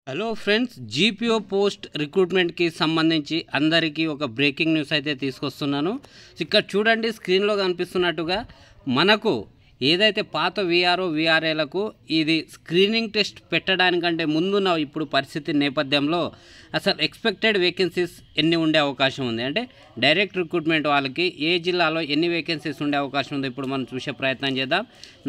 Hello friends, GPO post రిక్రూట్మెంట్కి సంబంధించి అందరికీ ఒక బ్రేకింగ్ న్యూస్ అయితే తీసుకొస్తున్నాను. ఇక్కడ చూడండి, స్క్రీన్లో కనిపిస్తున్నట్టుగా మనకు ఏదైతే పాత వీఆర్ఓ వీఆర్ఏలకు ఇది స్క్రీనింగ్ టెస్ట్ పెట్టడానికంటే ముందున్న ఇప్పుడు పరిస్థితి నేపథ్యంలో అసలు ఎక్స్పెక్టెడ్ వేకెన్సీస్ ఎన్ని ఉండే అవకాశం ఉంది, అంటే డైరెక్ట్ రిక్రూట్మెంట్ వాళ్ళకి ఏ జిల్లాలో ఎన్ని వేకెన్సీస్ ఉండే అవకాశం ఉందో ఇప్పుడు మనం చూసే ప్రయత్నం చేద్దాం.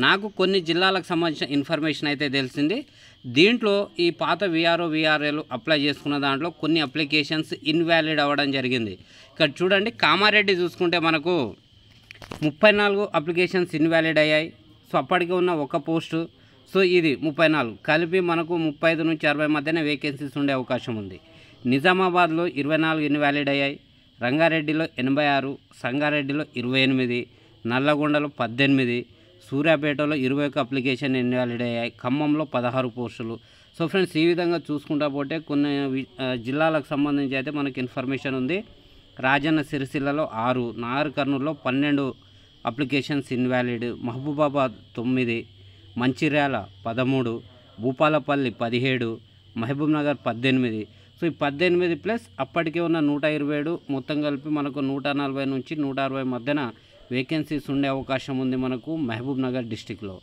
నాకు కొన్ని జిల్లాలకు సంబంధించిన ఇన్ఫర్మేషన్ అయితే తెలిసింది. దీంట్లో ఈ పాత వీఆర్ఓ వీఆర్ఏలు అప్లై చేసుకున్న దాంట్లో కొన్ని అప్లికేషన్స్ ఇన్వాలిడ్ అవ్వడం జరిగింది. ఇక్కడ చూడండి, కామారెడ్డి చూసుకుంటే మనకు 34 అప్లికేషన్స్ ఇన్వాలిడ్ అయ్యాయి. సో అప్పటికి ఉన్న ఒక పోస్టు, సో ఇది 34 కలిపి మనకు 35 నుంచి 60 మధ్యన వేకెన్సీస్ ఉండే అవకాశం ఉంది. నిజామాబాద్లో 24 ఇన్వాలిడ్ అయ్యాయి, రంగారెడ్డిలో 86, సంగారెడ్డిలో 28, నల్లగొండలో 18, సూర్యాపేటలో 21 అప్లికేషన్ ఇన్వాలిడ్ అయ్యాయి, ఖమ్మంలో 16 పోస్టులు. సో ఫ్రెండ్స్, ఈ విధంగా చూసుకుంటా పోతే కొన్ని జిల్లాలకు సంబంధించి అయితే మనకి ఇన్ఫర్మేషన్ ఉంది. రాజన్న సిరిసిల్లలో 6, నాగర్ కర్నూలులో 12 applications invalid, Mahabubabad 9, Mancherial 13, Bhupalpally 17, Mahabub Nagar 18. So ఈ 18 ప్లస్ అప్పటికే ఉన్న 127 మొత్తం కలిపి మనకు 140 నుంచి 160 మధ్యన వేకెన్సీస్ ఉండే అవకాశం ఉంది మనకు మహబూబ్ నగర్ డిస్టిక్లో.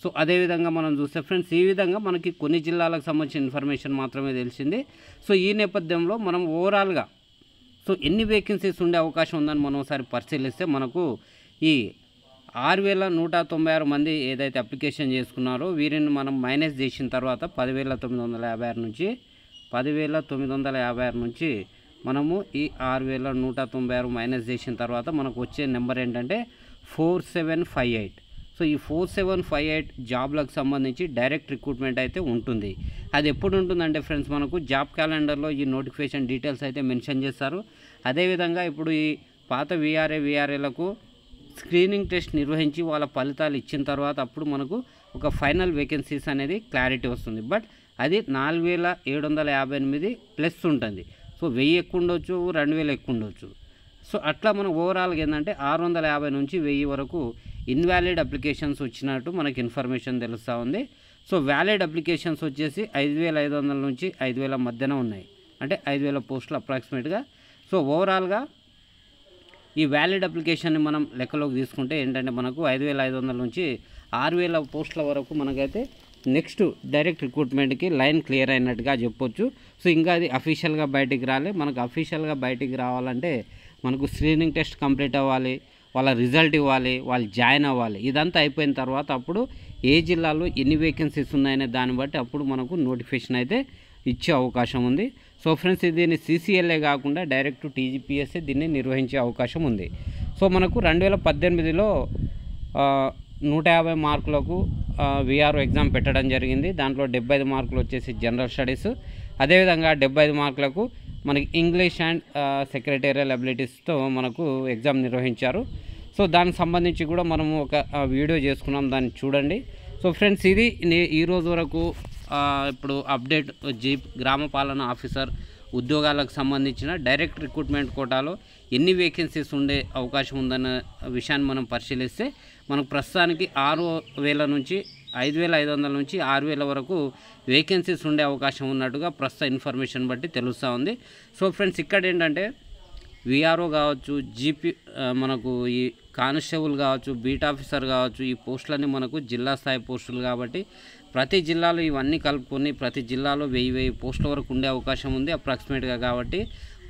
సో అదేవిధంగా మనం చూస్తే ఫ్రెండ్స్, ఈ విధంగా మనకి కొన్ని జిల్లాలకు సంబంధించిన ఇన్ఫర్మేషన్ మాత్రమే తెలిసింది. సో ఈ నేపథ్యంలో మనం ఓవరాల్గా సో ఎన్ని వేకెన్సీస్ ఉండే అవకాశం ఉందని మనం ఒకసారి పరిశీలిస్తే మనకు ఈ 6196 మంది ఏదైతే అప్లికేషన్ చేసుకున్నారో వీరిని మనం మైనస్ చేసిన తర్వాత 10,956 నుంచి మనము ఈ 6196 మైనస్ చేసిన తర్వాత మనకు వచ్చే నెంబర్ ఏంటంటే 4758. సో ఈ 4758 జాబ్లకు సంబంధించి డైరెక్ట్ రిక్రూట్మెంట్ అయితే ఉంటుంది. అది ఎప్పుడు ఉంటుందంటే ఫ్రెండ్స్, మనకు జాబ్ క్యాలెండర్లో ఈ నోటిఫికేషన్ డీటెయిల్స్ అయితే మెన్షన్ చేస్తారు. అదేవిధంగా ఇప్పుడు ఈ పాత వీఆర్ఏలకు స్క్రీనింగ్ టెస్ట్ నిర్వహించి వాళ్ళ ఫలితాలు ఇచ్చిన తర్వాత అప్పుడు మనకు ఒక ఫైనల్ వేకెన్సీస్ అనేది క్లారిటీ వస్తుంది. బట్ అది 4758 ప్లస్ ఉంటుంది. సో 1000 ఎక్కువ ఉండొచ్చు, 2000 ఎక్కువ ఉండొచ్చు. సో అట్లా మనం ఓవరాల్గా ఏంటంటే 650 నుంచి 1000 వరకు ఇన్వాలిడ్ అప్లికేషన్స్ వచ్చినట్టు మనకి ఇన్ఫర్మేషన్ తెలుస్తూ ఉంది. సో వ్యాలిడ్ అప్లికేషన్స్ వచ్చేసి 5500 నుంచి 5000 మధ్యన ఉన్నాయి, అంటే 5000 పోస్టులు అప్రాక్సిమేట్గా. సో ఓవరాల్గా ఈ వ్యాలిడ్ అప్లికేషన్ని మనం లెక్కలోకి తీసుకుంటే ఏంటంటే మనకు 5500 నుంచి 6000 పోస్టుల వరకు మనకైతే నెక్స్ట్ డైరెక్ట్ రిక్రూట్మెంట్కి లైన్ క్లియర్ అయినట్టుగా చెప్పొచ్చు. సో ఇంకా అది అఫీషియల్గా బయటికి రాలే. మనకు అఫీషియల్గా బయటికి రావాలంటే మనకు స్క్రీనింగ్ టెస్ట్ కంప్లీట్ అవ్వాలి, వాళ్ళ రిజల్ట్ ఇవ్వాలి, వాళ్ళు జాయిన్ అవ్వాలి. ఇదంతా అయిపోయిన తర్వాత అప్పుడు ఏ జిల్లాలో ఎన్ని వేకెన్సీస్ ఉన్నాయనే దాన్ని బట్టి అప్పుడు మనకు నోటిఫికేషన్ అయితే ఇచ్చే అవకాశం ఉంది. సో ఫ్రెండ్స్, దీన్ని CCLA కాకుండా డైరెక్ట్ TGPSA దీన్ని నిర్వహించే అవకాశం ఉంది. సో మనకు 2018లో 150 మార్కులకు వీఆర్ఓ ఎగ్జామ్ పెట్టడం జరిగింది. దాంట్లో 75 మార్కులు వచ్చేసి జనరల్ స్టడీస్, అదేవిధంగా 75 మార్కులకు మనకి ఇంగ్లీష్ అండ్ సెక్రటేరియల్ అబిలిటీస్తో మనకు ఎగ్జామ్ నిర్వహించారు. సో దానికి సంబంధించి కూడా మనము ఒక వీడియో చేసుకున్నాం, దాన్ని చూడండి. సో ఫ్రెండ్స్, ఇది ఈరోజు వరకు ఇప్పుడు అప్డేట్ గ్రామ పాలన ఆఫీసర్ ఉద్యోగాలకు సంబంధించిన డైరెక్ట్ రిక్రూట్మెంట్ కోటాలో ఎన్ని వేకెన్సీస్ ఉండే అవకాశం ఉందన్న విషయాన్ని మనం పరిశీలిస్తే మనకు ప్రస్తుతానికి 6000 నుంచి 5500 నుంచి 6000 వరకు వేకెన్సీస్ ఉండే అవకాశం ఉన్నట్టుగా ప్రస్తుత ఇన్ఫర్మేషన్ బట్టి తెలుస్తూ ఉంది. సో ఫ్రెండ్స్, ఇక్కడ ఏంటంటే వీఆర్ఓ కావచ్చు, మనకు ఈ కానిస్టేబుల్ కావచ్చు, బీట్ ఆఫీసర్ కావచ్చు, ఈ పోస్టులన్నీ మనకు జిల్లా స్థాయి పోస్టులు కాబట్టి ప్రతి జిల్లాలో ఇవన్నీ కలుపుకొని ప్రతి జిల్లాలో 1000 పోస్టుల వరకు ఉండే అవకాశం ఉంది అప్రాక్సిమేట్గా. కాబట్టి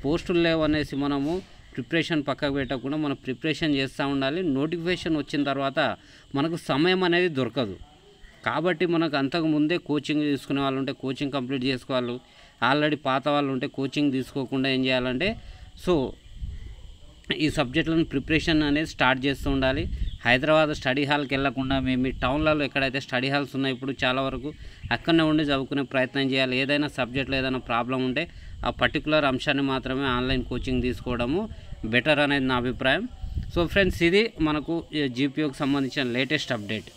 పోస్టులు లేవనేసి మనము ప్రిపరేషన్ పక్కకు పెట్టకుండా మనం ప్రిపరేషన్ చేస్తూ ఉండాలి. నోటిఫికేషన్ వచ్చిన తర్వాత మనకు సమయం అనేది దొరకదు. కాబట్టి మనకు అంతకు ముందే కోచింగ్ తీసుకునే వాళ్ళు ఉంటే కోచింగ్ కంప్లీట్ చేసుకోవాలి. ఆల్రెడీ పాత వాళ్ళు ఉంటే కోచింగ్ తీసుకోకుండా ఏం చేయాలంటే సో ఈ సబ్జెక్టులను ప్రిపరేషన్ అనేది స్టార్ట్ చేస్తూ ఉండాలి. హైదరాబాద్ స్టడీ హాల్కి వెళ్ళకుండా మేము టౌన్లలో ఎక్కడైతే స్టడీ హాల్స్ ఉన్నాయో ఇప్పుడు చాలా వరకు అక్కడనే ఉండి చదువుకునే ప్రయత్నం చేయాలి. ఏదైనా సబ్జెక్ట్లో ఏదైనా ప్రాబ్లం ఉంటే ఆ పర్టికులర్ అంశాన్ని మాత్రమే ఆన్లైన్ కోచింగ్ తీసుకోవడము బెటర్ అనేది నా అభిప్రాయం. సో ఫ్రెండ్స్, ఇది మనకు GPOకి సంబంధించిన లేటెస్ట్ అప్డేట్.